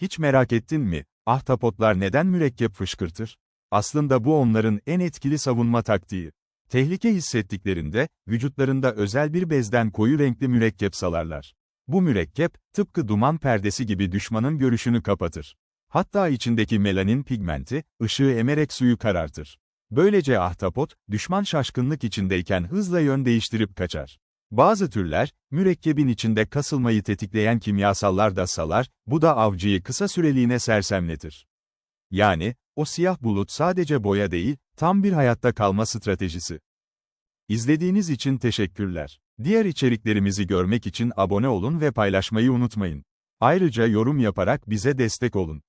Hiç merak ettin mi? Ahtapotlar neden mürekkep fışkırtır? Aslında bu onların en etkili savunma taktiği. Tehlike hissettiklerinde, vücutlarında özel bir bezden koyu renkli mürekkep salarlar. Bu mürekkep, tıpkı duman perdesi gibi düşmanın görüşünü kapatır. Hatta içindeki melanin pigmenti, ışığı emerek suyu karartır. Böylece ahtapot, düşman şaşkınlık içindeyken hızla yön değiştirip kaçar. Bazı türler, mürekkebin içinde kasılmayı tetikleyen kimyasallar da salar, bu da avcıyı kısa süreliğine sersemletir. Yani, o siyah bulut sadece boya değil, tam bir hayatta kalma stratejisi. İzlediğiniz için teşekkürler. Diğer içeriklerimizi görmek için abone olun ve paylaşmayı unutmayın. Ayrıca yorum yaparak bize destek olun.